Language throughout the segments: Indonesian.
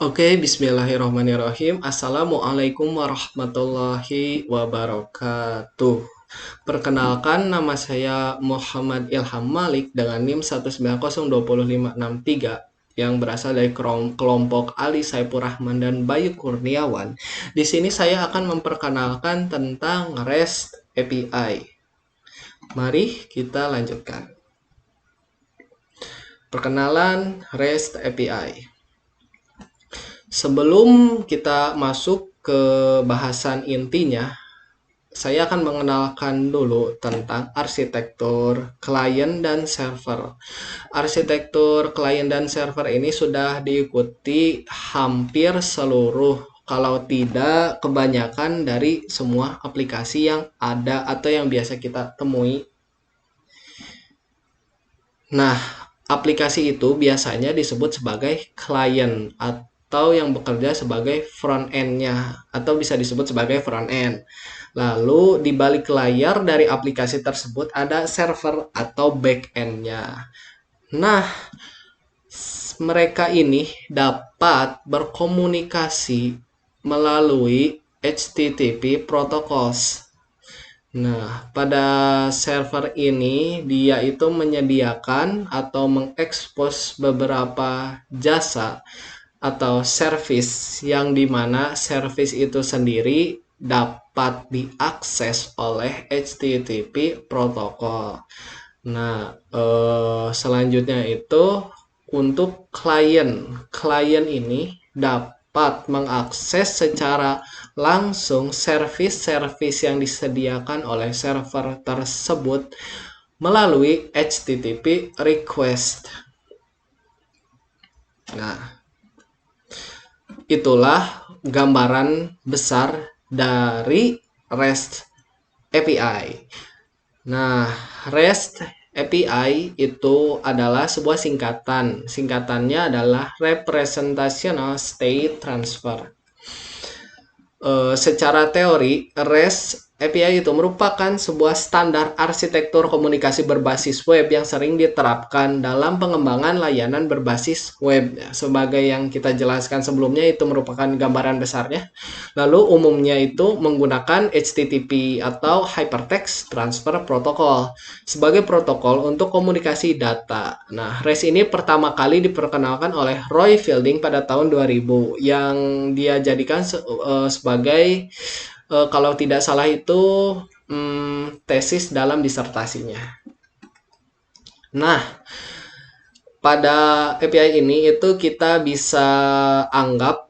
Oke, bismillahirrahmanirrahim. Assalamualaikum warahmatullahi wabarakatuh. Perkenalkan, nama saya Muhammad Ilham Malik dengan NIM 190205663 yang berasal dari kelompok Ali Saipur Rahman dan Bayu Kurniawan. Di sini saya akan memperkenalkan tentang REST API. Mari kita lanjutkan. Perkenalan REST API. Sebelum kita masuk ke bahasan intinya, saya akan mengenalkan dulu tentang arsitektur klien dan server. Arsitektur klien dan server ini sudah diikuti hampir seluruh, kalau tidak kebanyakan dari semua aplikasi yang ada atau yang biasa kita temui. Nah, aplikasi itu biasanya disebut sebagai klien atau yang bekerja sebagai front end-nya atau bisa disebut sebagai front end. Lalu di balik layar dari aplikasi tersebut ada server atau back end-nya. Nah, mereka ini dapat berkomunikasi melalui HTTP protocols. Nah, pada server ini dia itu menyediakan atau mengekspos beberapa jasa atau service yang dimana service itu sendiri dapat diakses oleh HTTP protokol. Nah, selanjutnya itu untuk klien ini dapat mengakses secara langsung service-service yang disediakan oleh server tersebut melalui HTTP request. Nah, itulah gambaran besar dari REST API. Nah, REST API itu adalah sebuah singkatan. Singkatannya adalah Representational State Transfer. Secara teori, REST API itu merupakan sebuah standar arsitektur komunikasi berbasis web yang sering diterapkan dalam pengembangan layanan berbasis web. Sebagai yang kita jelaskan sebelumnya, itu merupakan gambaran besarnya. Lalu umumnya itu menggunakan HTTP atau Hypertext Transfer Protocol sebagai protokol untuk komunikasi data. Nah, REST ini pertama kali diperkenalkan oleh Roy Fielding pada tahun 2000 yang dia jadikan sebagai kalau tidak salah itu tesis dalam disertasinya. Nah, pada API ini itu kita bisa anggap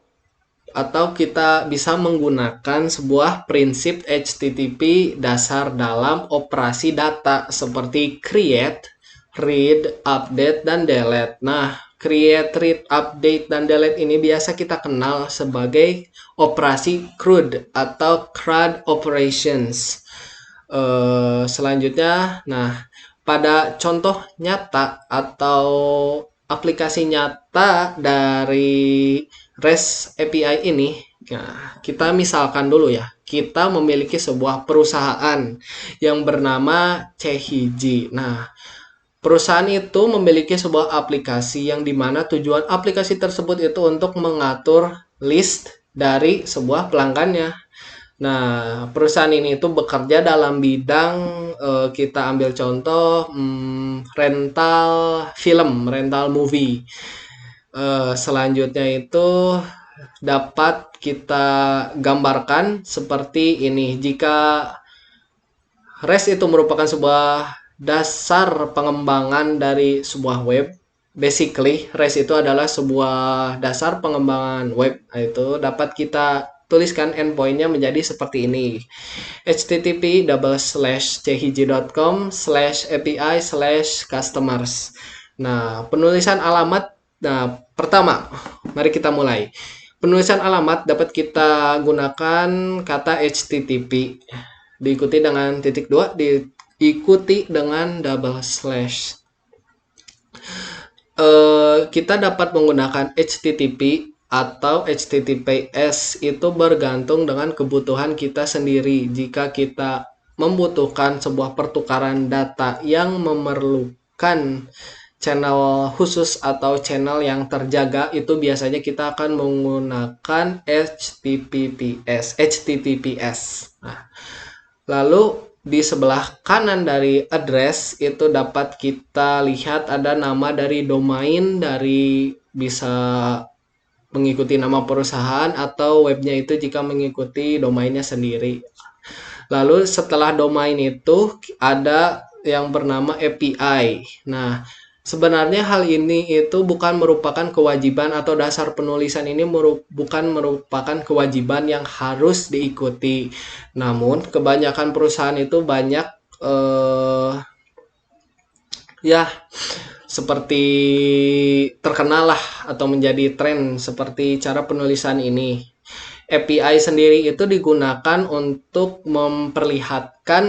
atau kita bisa menggunakan sebuah prinsip HTTP dasar dalam operasi data seperti create, read, update, dan delete. Nah, create, read, update, dan delete ini biasa kita kenal sebagai operasi CRUD atau CRUD operations. Selanjutnya, nah, pada contoh nyata atau aplikasi nyata dari REST API ini, nah, kita misalkan dulu ya, kita memiliki sebuah perusahaan yang bernama Chehiji. Nah, perusahaan itu memiliki sebuah aplikasi yang dimana tujuan aplikasi tersebut itu untuk mengatur list dari sebuah pelanggannya. Nah, perusahaan ini itu bekerja dalam bidang kita ambil contoh rental film, rental movie. Selanjutnya itu dapat kita gambarkan seperti ini. Jika REST itu merupakan sebuah dasar pengembangan dari sebuah web, basically REST itu adalah sebuah dasar pengembangan web. Itu dapat kita tuliskan endpointnya menjadi seperti ini: http://chehiji.com/api/customers. Nah, penulisan alamat. Nah, pertama, mari kita mulai. Penulisan alamat dapat kita gunakan kata HTTP diikuti dengan titik 2, diikuti dengan double slash. Kita dapat menggunakan HTTP atau HTTPS itu bergantung dengan kebutuhan kita sendiri. Jika kita membutuhkan sebuah pertukaran data yang memerlukan channel khusus atau channel yang terjaga itu biasanya kita akan menggunakan HTTPS. Nah, lalu di sebelah kanan dari address itu dapat kita lihat ada nama dari domain, dari bisa mengikuti nama perusahaan atau webnya itu jika mengikuti domainnya sendiri. Lalu setelah domain itu ada yang bernama API. Nah, sebenarnya hal ini itu bukan merupakan kewajiban atau dasar penulisan ini bukan merupakan kewajiban yang harus diikuti. Namun, kebanyakan perusahaan itu banyak ya seperti terkenal lah atau menjadi tren seperti cara penulisan ini. API sendiri itu digunakan untuk memperlihatkan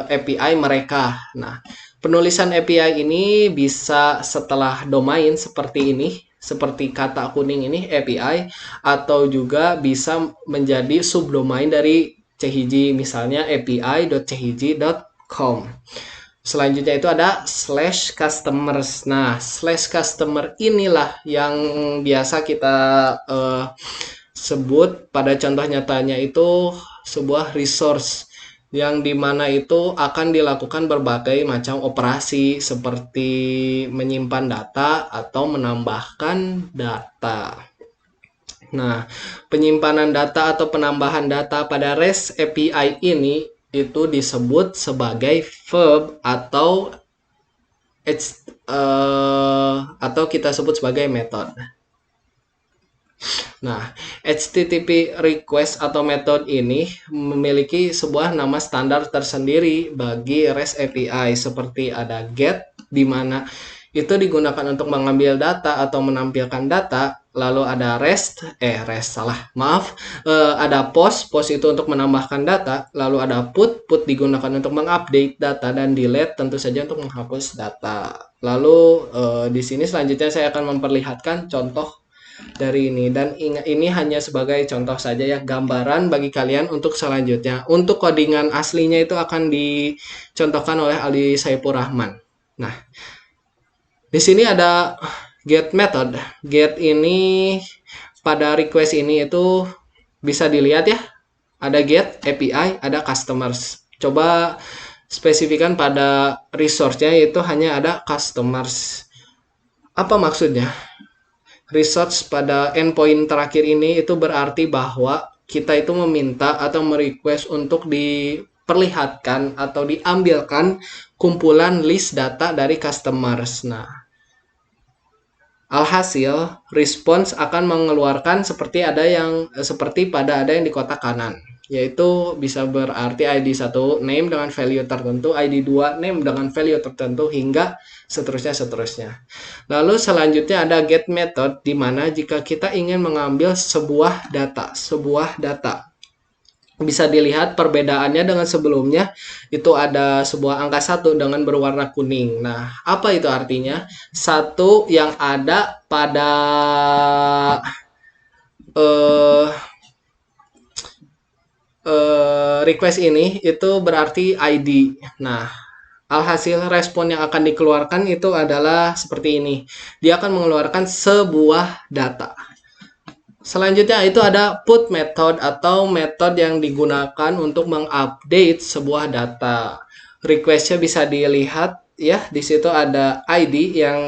API mereka. Nah, penulisan API ini bisa setelah domain seperti ini, seperti kata kuning ini API, atau juga bisa menjadi subdomain dari Chehiji, misalnya api.chehiji.com. Selanjutnya itu ada /customers. Nah, /customer inilah yang biasa kita sebut pada contoh nyatanya itu sebuah resource yang dimana itu akan dilakukan berbagai macam operasi seperti menyimpan data atau menambahkan data. Nah, penyimpanan data atau penambahan data pada REST API ini itu disebut sebagai verb atau kita sebut sebagai method. Nah, HTTP request atau method ini memiliki sebuah nama standar tersendiri bagi REST API, seperti ada GET, di mana itu digunakan untuk mengambil data atau menampilkan data, lalu ada ada POST itu untuk menambahkan data, lalu ada PUT digunakan untuk mengupdate data, dan delete tentu saja untuk menghapus data. Lalu di sini selanjutnya saya akan memperlihatkan contoh dari ini, dan ini hanya sebagai contoh saja ya, gambaran bagi kalian untuk selanjutnya. Untuk codingan aslinya itu akan dicontohkan oleh Ali Saipur Rahman. Nah, di sini ada get method. Get ini pada request ini itu bisa dilihat ya, ada get API, ada customers. Coba spesifikan pada resource-nya itu hanya ada customers. Apa maksudnya? Resource pada endpoint terakhir ini itu berarti bahwa kita itu meminta atau merequest untuk diperlihatkan atau diambilkan kumpulan list data dari customers. Nah, alhasil response akan mengeluarkan seperti pada ada yang di kotak kanan, yaitu bisa berarti ID 1 name dengan value tertentu, ID 2 name dengan value tertentu, hingga seterusnya. Lalu selanjutnya ada get method, di mana jika kita ingin mengambil sebuah data, bisa dilihat perbedaannya dengan sebelumnya, itu ada sebuah angka 1 dengan berwarna kuning. Nah, apa itu artinya? 1 yang ada pada request ini itu berarti ID. Nah, alhasil respon yang akan dikeluarkan itu adalah seperti ini. Dia akan mengeluarkan sebuah data. Selanjutnya itu ada put method atau metode yang digunakan untuk mengupdate sebuah data. Request-nya bisa dilihat ya, di situ ada ID yang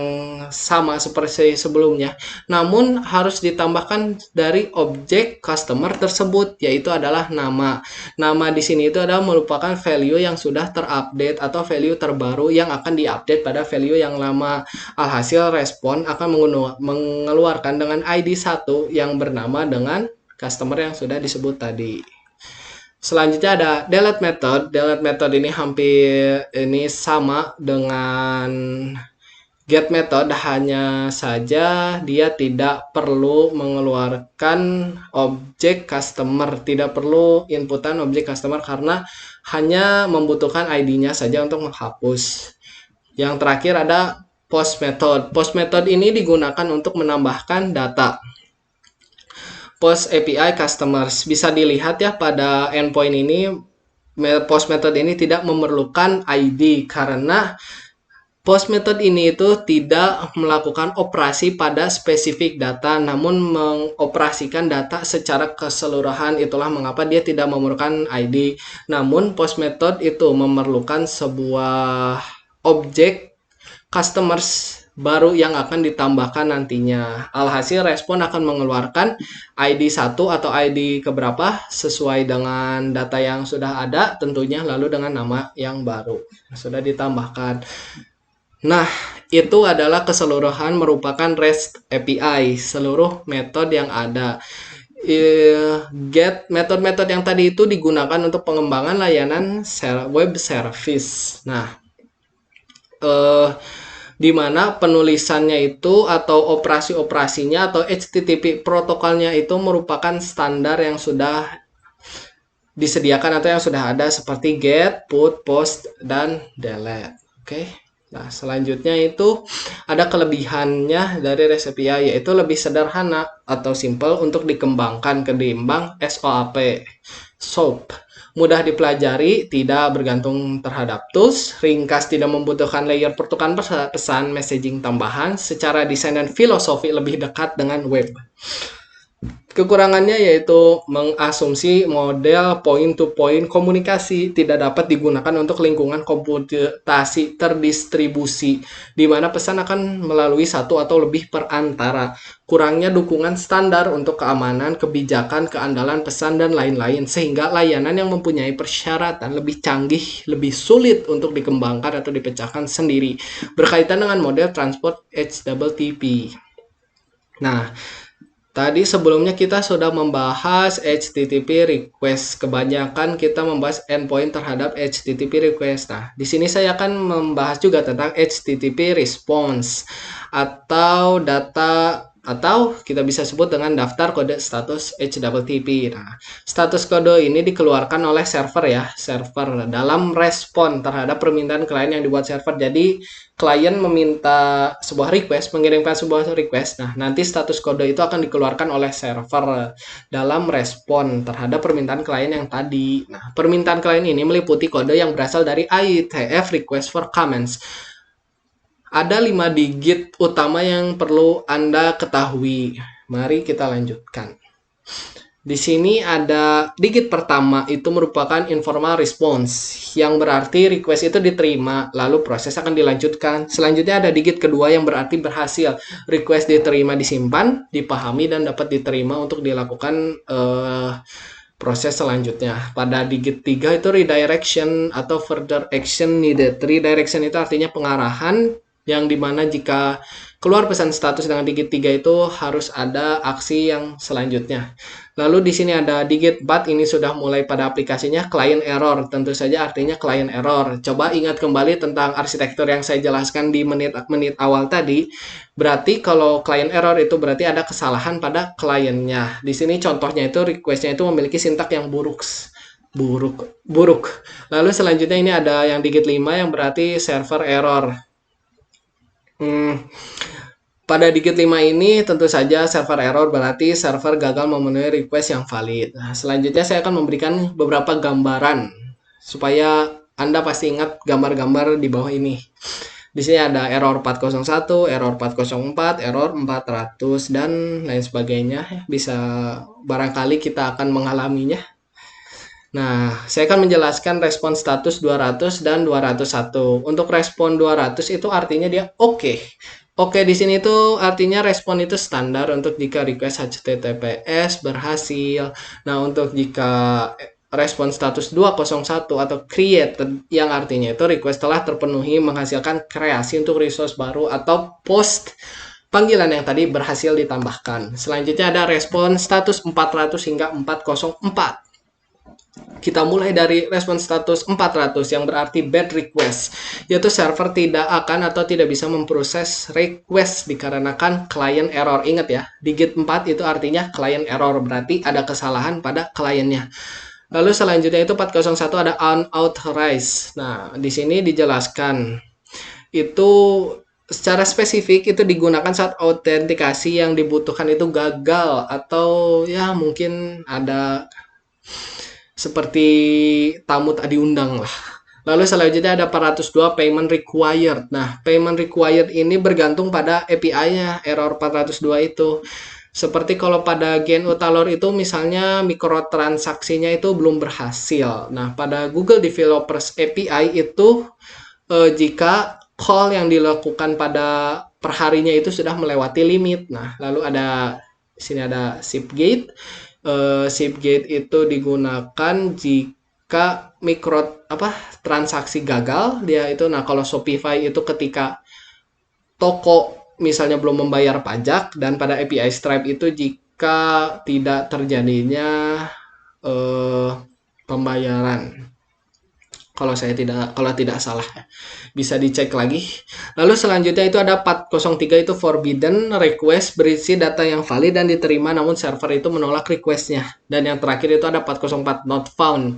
sama seperti sebelumnya. Namun harus ditambahkan dari objek customer tersebut, yaitu adalah nama. Nama di sini itu adalah merupakan value yang sudah terupdate atau value terbaru yang akan diupdate pada value yang lama. Alhasil respon akan mengeluarkan dengan ID 1 yang bernama dengan customer yang sudah disebut tadi. Selanjutnya ada delete method. Delete method ini hampir sama dengan get method, hanya saja dia tidak perlu mengeluarkan objek customer, tidak perlu inputan objek customer karena hanya membutuhkan ID-nya saja untuk menghapus. Yang terakhir ada post method. Post method ini digunakan untuk menambahkan data. Post API customers, bisa dilihat ya pada endpoint ini, post method ini tidak memerlukan ID karena Post method ini itu tidak melakukan operasi pada spesifik data, namun mengoperasikan data secara keseluruhan. Itulah mengapa dia tidak memerlukan ID. Namun post method itu memerlukan sebuah objek customers baru yang akan ditambahkan nantinya. Alhasil respon akan mengeluarkan ID 1 atau ID keberapa sesuai dengan data yang sudah ada tentunya, lalu dengan nama yang baru sudah ditambahkan. Nah, itu adalah keseluruhan merupakan REST API, seluruh metode yang ada. Get metode-metode yang tadi itu digunakan untuk pengembangan layanan web service. Nah, di mana penulisannya itu atau operasi-operasinya atau HTTP protokolnya itu merupakan standar yang sudah disediakan atau yang sudah ada seperti get, put, post, dan delete. Oke. Nah, selanjutnya itu ada kelebihannya dari REST API, yaitu lebih sederhana atau simple untuk dikembangkan ketimbang SOAP. Mudah dipelajari, tidak bergantung terhadap tools, ringkas, tidak membutuhkan layer pertukaran pesan messaging tambahan, secara desain dan filosofi lebih dekat dengan web. Kekurangannya yaitu mengasumsi model point-to-point komunikasi tidak dapat digunakan untuk lingkungan komputasi terdistribusi, di mana pesan akan melalui satu atau lebih perantara. Kurangnya dukungan standar untuk keamanan, kebijakan, keandalan pesan, dan lain-lain, sehingga layanan yang mempunyai persyaratan lebih canggih, lebih sulit untuk dikembangkan atau dipecahkan sendiri, berkaitan dengan model transport HTTP. Nah, tadi sebelumnya kita sudah membahas HTTP request. Kebanyakan kita membahas endpoint terhadap HTTP request. Nah, di sini saya akan membahas juga tentang HTTP response atau kita bisa sebut dengan daftar kode status HTTP. Nah, status kode ini dikeluarkan oleh server dalam respon terhadap permintaan klien yang dibuat server. Jadi klien meminta sebuah request, mengirimkan sebuah request. Nah, nanti status kode itu akan dikeluarkan oleh server dalam respon terhadap permintaan klien yang tadi. Nah, permintaan klien ini meliputi kode yang berasal dari IETF request for comments. Ada 5 digit utama yang perlu Anda ketahui. Mari kita lanjutkan. Di sini ada digit pertama itu merupakan informal response, yang berarti request itu diterima, lalu proses akan dilanjutkan. Selanjutnya ada digit kedua yang berarti berhasil. Request diterima, disimpan, dipahami, dan dapat diterima untuk dilakukan proses selanjutnya. Pada digit 3 itu redirection atau further action needed. Redirection itu artinya pengarahan, yang dimana jika keluar pesan status dengan digit 3 itu harus ada aksi yang selanjutnya. Lalu di sini ada digit 4, ini sudah mulai pada aplikasinya client error. Tentu saja artinya client error. Coba ingat kembali tentang arsitektur yang saya jelaskan di menit awal tadi. Berarti kalau client error itu berarti ada kesalahan pada kliennya. Di sini contohnya itu requestnya itu memiliki sintak yang buruk. Lalu selanjutnya ini ada yang digit 5 yang berarti server error. Pada digit 5 ini tentu saja server error berarti server gagal memenuhi request yang valid. Nah, selanjutnya saya akan memberikan beberapa gambaran supaya Anda pasti ingat gambar-gambar di bawah ini. Di sini ada error 401, error 404, error 400, dan lain sebagainya. Bisa barangkali kita akan mengalaminya. Nah, saya akan menjelaskan respon status 200 dan 201. Untuk respon 200 itu artinya dia oke. Oke, di sini itu artinya respon itu standar untuk jika request HTTPS berhasil. Nah, untuk jika respon status 201 atau created, yang artinya itu request telah terpenuhi menghasilkan kreasi untuk resource baru, atau post panggilan yang tadi berhasil ditambahkan. Selanjutnya ada respon status 400 hingga 404. Kita mulai dari respon status 400 yang berarti bad request, yaitu server tidak akan atau tidak bisa memproses request dikarenakan client error. Ingat ya, digit 4 itu artinya client error, berarti ada kesalahan pada kliennya. Lalu selanjutnya itu 401 ada unauthorized. Nah, di sini dijelaskan itu secara spesifik itu digunakan saat autentikasi yang dibutuhkan itu gagal, atau ya mungkin ada seperti tamu tak diundang lah. Lalu selanjutnya ada 402 payment required. Nah, payment required ini bergantung pada API-nya, error 402 itu. Seperti kalau pada GNU Talor itu misalnya mikrotransaksinya itu belum berhasil. Nah, pada Google Developers API itu jika call yang dilakukan pada perharinya itu sudah melewati limit. Nah, lalu ada di sini ada SIP-gate. SIP-gate itu digunakan jika transaksi gagal dia itu. Nah, kalau Shopify itu ketika toko misalnya belum membayar pajak, dan pada API Stripe itu jika tidak terjadinya pembayaran. Kalau tidak salah, bisa dicek lagi. Lalu selanjutnya itu ada 403 itu forbidden request, berisi data yang valid dan diterima namun server itu menolak requestnya. Dan yang terakhir itu ada 404 not found.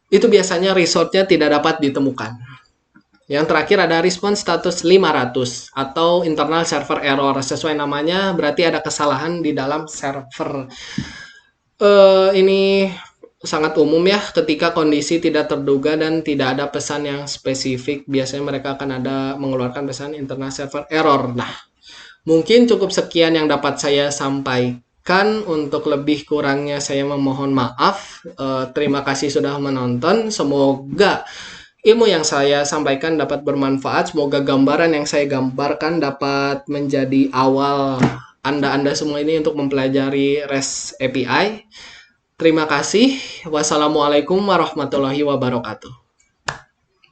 Itu biasanya resource-nya tidak dapat ditemukan. Yang terakhir ada response status 500 atau internal server error. Sesuai namanya berarti ada kesalahan di dalam server. Ini sangat umum ya, ketika kondisi tidak terduga dan tidak ada pesan yang spesifik, biasanya mereka akan ada mengeluarkan pesan internal server error. Nah, mungkin cukup sekian yang dapat saya sampaikan. Untuk lebih kurangnya saya memohon maaf. Terima kasih sudah menonton. Semoga ilmu yang saya sampaikan dapat bermanfaat. Semoga gambaran yang saya gambarkan dapat menjadi awal Anda semua ini untuk mempelajari REST API. Terima kasih. Wassalamualaikum warahmatullahi wabarakatuh.